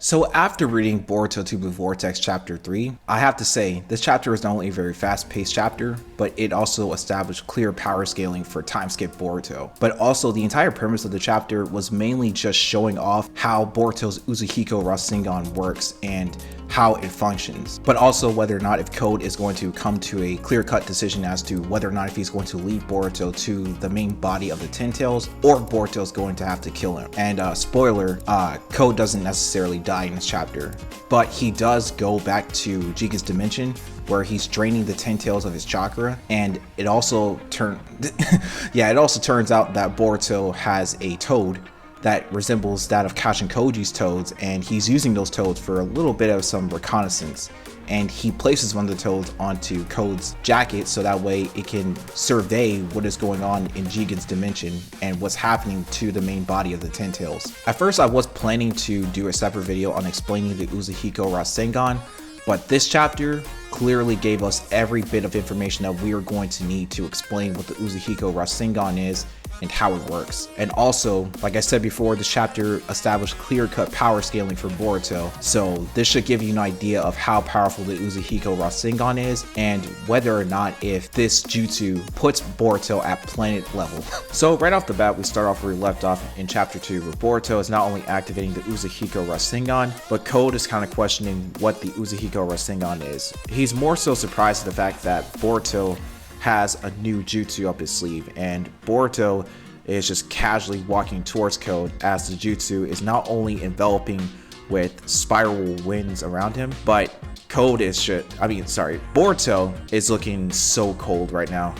So after reading Boruto to Blue Vortex chapter 3, I have to say this chapter is not only a very fast-paced chapter, but it also established clear power scaling for time skip Boruto. But also the entire premise of the chapter was mainly just showing off how Boruto's Uzuhiko Rasengan works and how it functions, but also whether or not if Code is going to come to a clear-cut decision as to whether or not if he's going to lead Boruto to the main body of the Ten Tails, or Boruto's going to have to kill him. And spoiler, Code doesn't necessarily die in this chapter, but he does go back to Jigen's dimension where he's draining the 10 tails of his chakra, and it also turns out that Boruto has a toad that resembles that of Kashin Koji's toads, and he's using those toads for a little bit of some reconnaissance. And he places one of the toads onto Code's jacket so that way it can survey what is going on in Jigen's dimension and what's happening to the main body of the Ten Tails. At first I was planning to do a separate video on explaining the Uzuhiko Rasengan, but this chapter clearly gave us every bit of information that we are going to need to explain what the Uzuhiko Rasengan is and how it works. And also, like I said before, this chapter established clear-cut power scaling for Boruto, so this should give you an idea of how powerful the Uzuhiko Rasengan is and whether or not if this jutsu puts Boruto at planet level. So right off the bat, we start off where we left off in chapter 2, where Boruto is not only activating the Uzuhiko Rasengan, but Code is kind of questioning what the Uzuhiko Rasengan is. He's more so surprised at the fact that Boruto has a new jutsu up his sleeve, and Boruto is just casually walking towards Code as the jutsu is not only enveloping with spiral winds around him, but Boruto is looking so cold right now.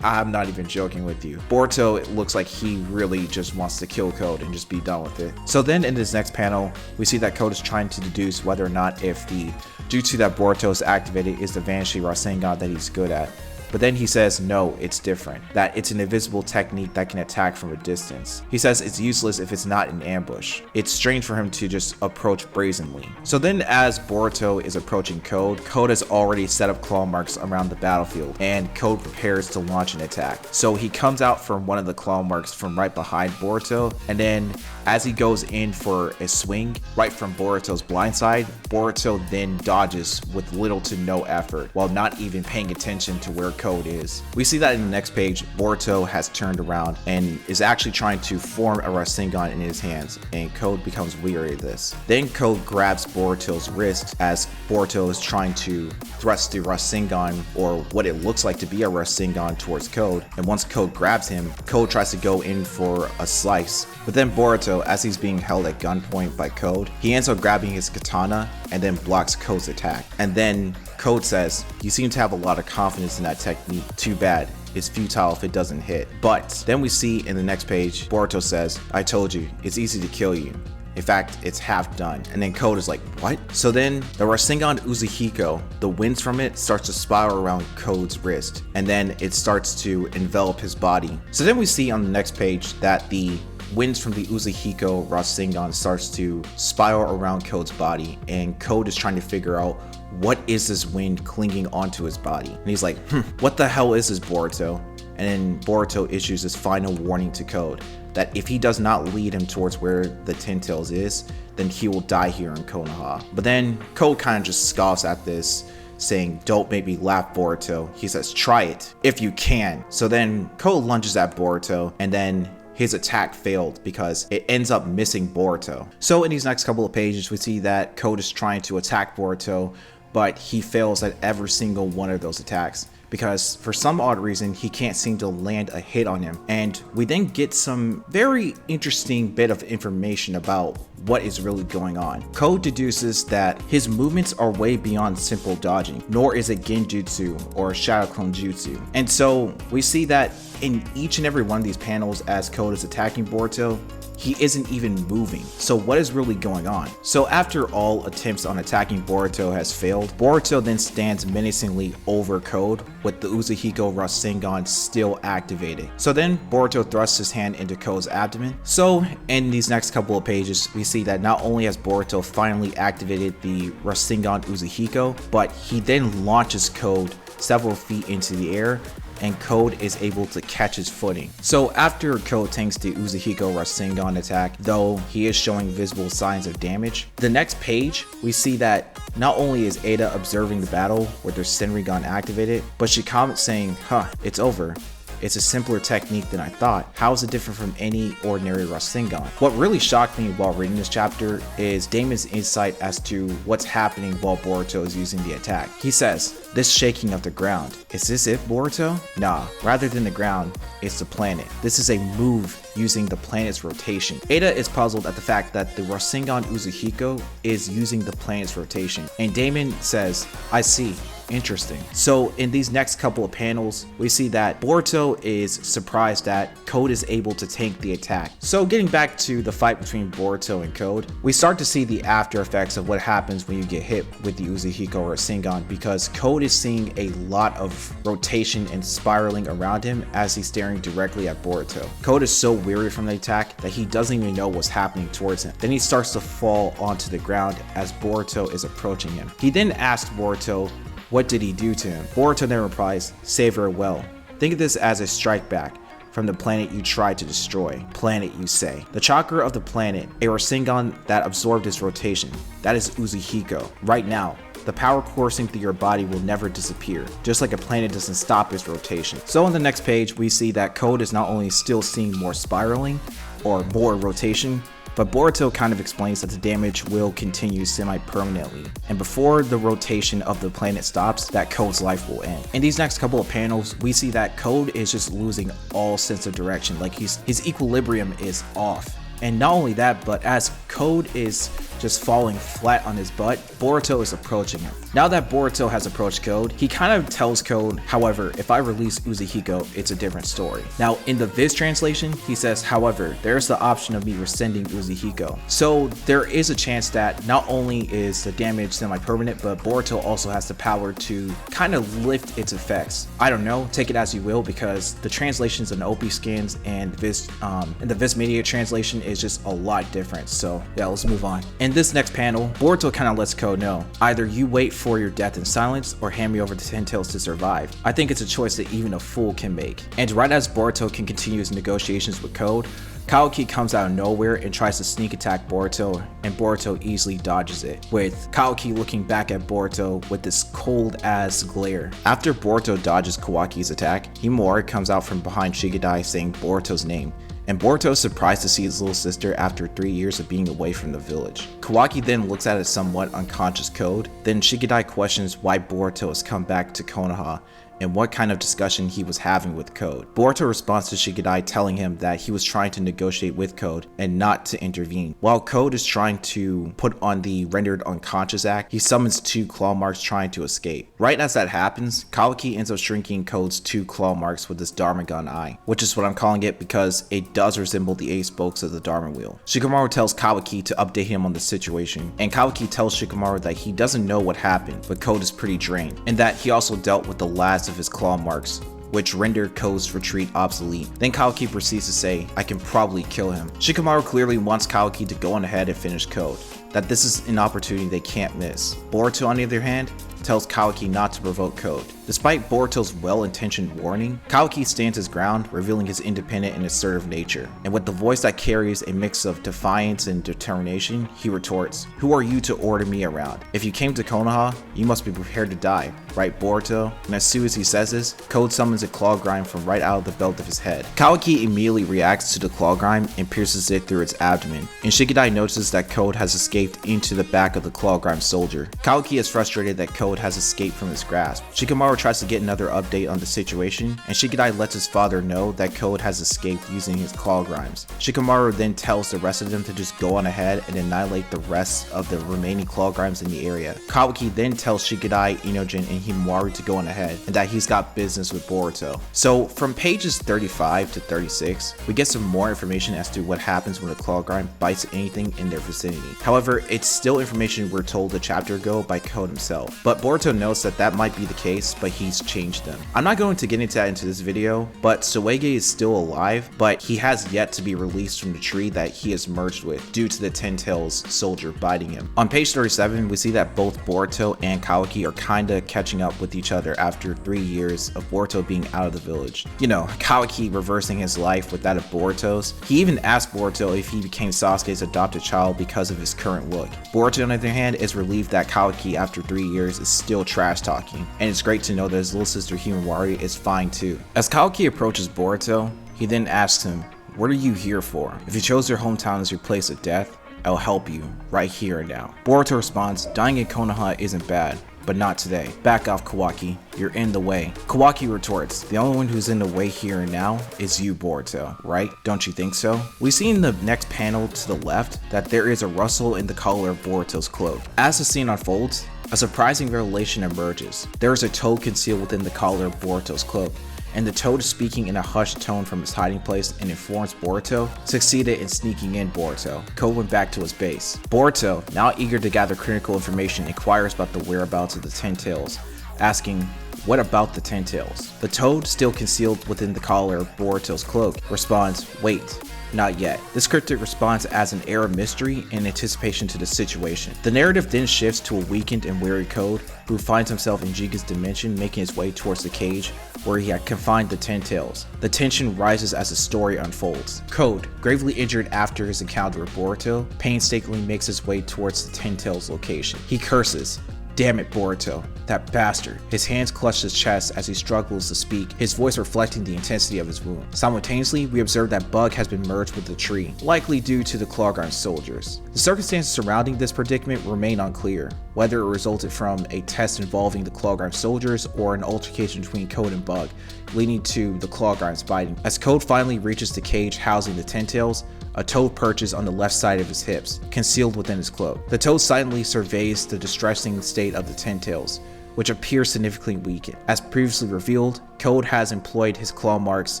I'm not even joking with you. Boruto, it looks like he really just wants to kill Code and just be done with it. So then in this next panel, we see that Code is trying to deduce whether or not if the jutsu that Boruto has activated is the Vanishing Rasengan that he's good at. But then he says no, it's different, that it's an invisible technique that can attack from a distance. He says it's useless if it's not an ambush. It's strange for him to just approach brazenly. So then as Boruto is approaching Code has already set up claw marks around the battlefield, and Code prepares to launch an attack. So he comes out from one of the claw marks from right behind Boruto, and then as he goes in for a swing right from Boruto's blind side, Boruto then dodges with little to no effort while not even paying attention to where Code is. We see that in the next page, Boruto has turned around and is actually trying to form a Rasengan in his hands, and Code becomes weary of this. Then Code grabs Boruto's wrist as Boruto is trying to thrust the Rasengan, or what it looks like to be a Rasengan, towards Code, and once Code grabs him, Code tries to go in for a slice, but then Boruto, as he's being held at gunpoint by Code, he ends up grabbing his katana and then blocks Code's attack. And then Code says, "You seem to have a lot of confidence in that technique. Too bad. It's futile if it doesn't hit." But then we see in the next page, Boruto says, "I told you, it's easy to kill you. In fact, it's half done." And then Code is like, "What?" So then the Rasengan Uzuhiko, the winds from it starts to spiral around Code's wrist, and then it starts to envelop his body. So then we see on the next page that the winds from the Uzuhiko Rasengan starts to spiral around Code's body, and Code is trying to figure out what is this wind clinging onto his body. And he's like, what the hell is this, Boruto? And then Boruto issues this final warning to Code that if he does not lead him towards where the Ten Tails is, then he will die here in Konoha. But then Code kind of just scoffs at this, saying, "Don't make me laugh, Boruto." He says, "Try it, if you can." So then Code lunges at Boruto, and then his attack failed because it ends up missing Boruto. So in these next couple of pages, we see that Code is trying to attack Boruto, but he fails at every single one of those attacks because for some odd reason he can't seem to land a hit on him. And we then get some very interesting bit of information about what is really going on. Code deduces that his movements are way beyond simple dodging, nor is it genjutsu or shadow clone jutsu. And so we see that in each and every one of these panels as Code is attacking Boruto, he isn't even moving. So what is really going on? So after all attempts on attacking Boruto has failed, Boruto then stands menacingly over Code with the Uzuhiko Rasengan still activated. So then Boruto thrusts his hand into Code's abdomen. So in these next couple of pages, we see that not only has Boruto finally activated the Rasengan Uzuhiko, but he then launches Code several feet into the air and Code is able to catch his footing. So after Code tanks the Uzuhiko Rasengan attack, though he is showing visible signs of damage, the next page we see that not only is Ada observing the battle with her Senrigan activated, but she comments saying, "Huh, it's over. It's a simpler technique than I thought. How is it different from any ordinary Rasengan?" What really shocked me while reading this chapter is Damon's insight as to what's happening while Boruto is using the attack. He says, "This shaking of the ground, is this it, Boruto? Nah, rather than the ground, it's the planet. This is a move using the planet's rotation." Ada is puzzled at the fact that the Rasengan Uzuhiko is using the planet's rotation, and Damon says, "I see. Interesting." So in these next couple of panels, we see that Boruto is surprised that Code is able to tank the attack. So getting back to the fight between Boruto and Code, we start to see the after effects of what happens when you get hit with the Uzuhiko or Rasengan, because Code is seeing a lot of rotation and spiraling around him as he's staring directly at Boruto. Code is so weary from the attack that he doesn't even know what's happening towards him. Then he starts to fall onto the ground as Boruto is approaching him. He then asks Boruto, what did he do to him? Boruto then replies, "Savor it well. Think of this as a strike back from the planet you tried to destroy. Planet, you say. The chakra of the planet, a Rasengan that absorbed its rotation. That is Uzuhiko. Right now, the power coursing through your body will never disappear, just like a planet doesn't stop its rotation." So on the next page, we see that Code is not only still seeing more spiraling or more rotation, but Boruto kind of explains that the damage will continue semi-permanently, and before the rotation of the planet stops, that Code's life will end. In these next couple of panels, we see that Code is just losing all sense of direction, like his equilibrium is off. And not only that, but as Code is just falling flat on his butt, Boruto is approaching him. Now that Boruto has approached Code, he kind of tells Code, "However, if I release Uzuhiko, it's a different story." Now in the Viz translation, he says, "However, there's the option of me rescinding Uzuhiko." So there is a chance that not only is the damage semi-permanent, but Boruto also has the power to kind of lift its effects. I don't know, take it as you will, because the translations in OP skins and the Viz media translation is just a lot different. So yeah, let's move on. In this next panel, Boruto kind of lets Code know, either you wait for your death in silence or hand me over to Ten Tails to survive. I think it's a choice that even a fool can make. And right as Boruto can continue his negotiations with Code, Kaoki comes out of nowhere and tries to sneak attack Boruto, and Boruto easily dodges it, with Kaoki looking back at Boruto with this cold ass glare. After Boruto dodges Kawaki's attack, Himori comes out from behind Shigadai saying Boruto's name, and Boruto is surprised to see his little sister after 3 years of being away from the village. Kawaki then looks at his somewhat unconscious Code, then Shigadai questions why Boruto has come back to Konoha and what kind of discussion he was having with Code. Boruto responds to Shigadai telling him that he was trying to negotiate with Code and not to intervene. While Code is trying to put on the rendered unconscious act, he summons 2 claw marks trying to escape. Right as that happens, Kawaki ends up shrinking Code's 2 claw marks with his Dharmagun eye, which is what I'm calling it because it does resemble the 8 spokes of the Dharma wheel. Shikamaru tells Kawaki to update him on the situation, and Kawaki tells Shikamaru that he doesn't know what happened, but Code is pretty drained, and that he also dealt with the last of his claw marks, which render Code's retreat obsolete. Then Kawaki proceeds to say, "I can probably kill him." Shikamaru clearly wants Kawaki to go on ahead and finish Code, that this is an opportunity they can't miss. Boruto, on the other hand, tells Kawaki not to provoke Code. Despite Boruto's well-intentioned warning, Kawaki stands his ground, revealing his independent and assertive nature. And with the voice that carries a mix of defiance and determination, he retorts, "Who are you to order me around? If you came to Konoha, you must be prepared to die, right, Boruto?" And as soon as he says this, Code summons a claw grime from right out of the belt of his head. Kawaki immediately reacts to the claw grime and pierces it through its abdomen, and Shigadai notices that Code has escaped into the back of the claw grime soldier. Kawaki is frustrated that Code has escaped from his grasp. Shikamaru tries to get another update on the situation, and Shigadai lets his father know that Code has escaped using his claw grimes. Shikamaru then tells the rest of them to just go on ahead and annihilate the rest of the remaining claw grimes in the area. Kawaki then tells Shigadai, Inojin, and Himawari to go on ahead, and that he's got business with Boruto. So from pages 35 to 36, we get some more information as to what happens when a claw grime bites anything in their vicinity. However, it's still information we're told a chapter ago by Code himself, but Boruto knows that that might be the case, but he's changed them. I'm not going to get into that into this video, but Soege is still alive, but he has yet to be released from the tree that he has merged with due to the Ten Tails soldier biting him. On page 37, we see that both Boruto and Kawaki are kinda catching catching up with each other after 3 years of Boruto being out of the village. You know, Kawaki reversing his life with that of Boruto's. He even asked Boruto if he became Sasuke's adopted child because of his current look. Boruto, on the other hand, is relieved that Kawaki, after 3 years, is still trash talking, and it's great to know that his little sister Himawari is fine too. As Kawaki approaches Boruto, he then asks him, "What are you here for? If you chose your hometown as your place of death, I'll help you, right here and now." Boruto responds, "Dying in Konoha isn't bad, but not today. Back off, Kawaki. You're in the way." Kawaki retorts, "The only one who's in the way here and now is you, Boruto, right? Don't you think so?" We see in the next panel to the left that there is a rustle in the collar of Boruto's cloak. As the scene unfolds, a surprising revelation emerges. There is a toad concealed within the collar of Boruto's cloak, and the toad is speaking in a hushed tone from its hiding place and informs Boruto succeeded in sneaking in Boruto. Code went back to his base. Boruto, now eager to gather critical information, inquires about the whereabouts of the Ten Tails, asking, "What about the Ten Tails?" The toad, still concealed within the collar of Boruto's cloak, responds, "Wait. Not yet." This cryptic response adds an air of mystery and anticipation to the situation. The narrative then shifts to a weakened and weary Code, who finds himself in Jiga's dimension, making his way towards the cage where he had confined the Ten Tails. The tension rises as the story unfolds. Code, gravely injured after his encounter with Boruto, painstakingly makes his way towards the Ten Tails location. He curses, "Damn it, Boruto, that bastard." His hands clutch his chest as he struggles to speak, his voice reflecting the intensity of his wound. Simultaneously, we observe that Bug has been merged with the tree, likely due to the Clawgarn soldiers. The circumstances surrounding this predicament remain unclear, whether it resulted from a test involving the Clawgarn soldiers or an altercation between Code and Bug, leading to the Clawgarns fighting. As Code finally reaches the cage housing the Ten Tails, a toad perches on the left side of his hips, concealed within his cloak. The toad silently surveys the distressing state of the Ten Tails, which appears significantly weakened. As previously revealed, Code has employed his claw marks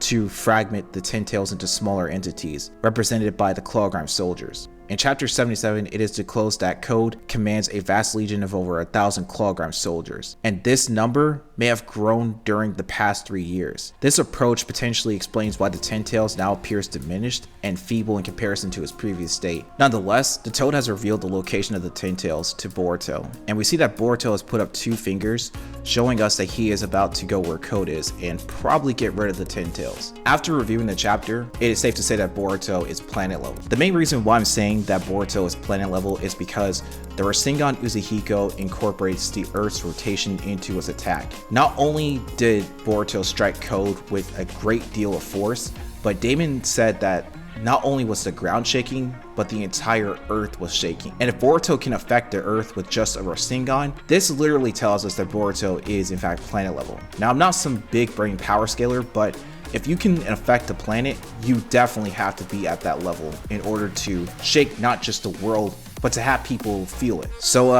to fragment the Ten Tails into smaller entities, represented by the Clawgarn soldiers. In chapter 77, it is disclosed that Code commands a vast legion of over 1,000 Clawgarn soldiers, and this number may have grown during the past 3 years. This approach potentially explains why the Ten Tails now appears diminished and feeble in comparison to his previous state. Nonetheless, the Toad has revealed the location of the Ten Tails to Boruto, and we see that Boruto has put up 2 fingers, showing us that he is about to go where Code is and probably get rid of the Ten Tails. After reviewing the chapter, it is safe to say that Boruto is planet level. The main reason why I'm saying that Boruto is planet level is because the Rasengan Uzuhiko incorporates the Earth's rotation into his attack. Not only did Boruto strike Code with a great deal of force, but Damon said that not only was the ground shaking, but the entire Earth was shaking. And if Boruto can affect the Earth with just a Rasengan, this literally tells us that Boruto is in fact planet level. Now, I'm not some big brain power scaler, but if you can affect a planet, you definitely have to be at that level in order to shake not just the world, but to have people feel it. So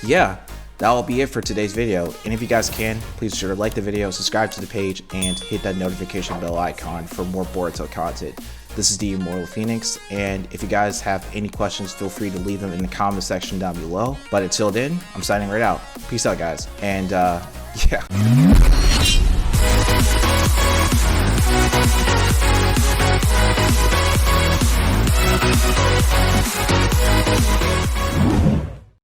yeah, that'll be it for today's video. And if you guys can, please be sure to like the video, subscribe to the page, and hit that notification bell icon for more Boruto content. This is the Immortal Phoenix, and if you guys have any questions, feel free to leave them in the comment section down below. But until then, I'm signing right out. Peace out, guys. And yeah.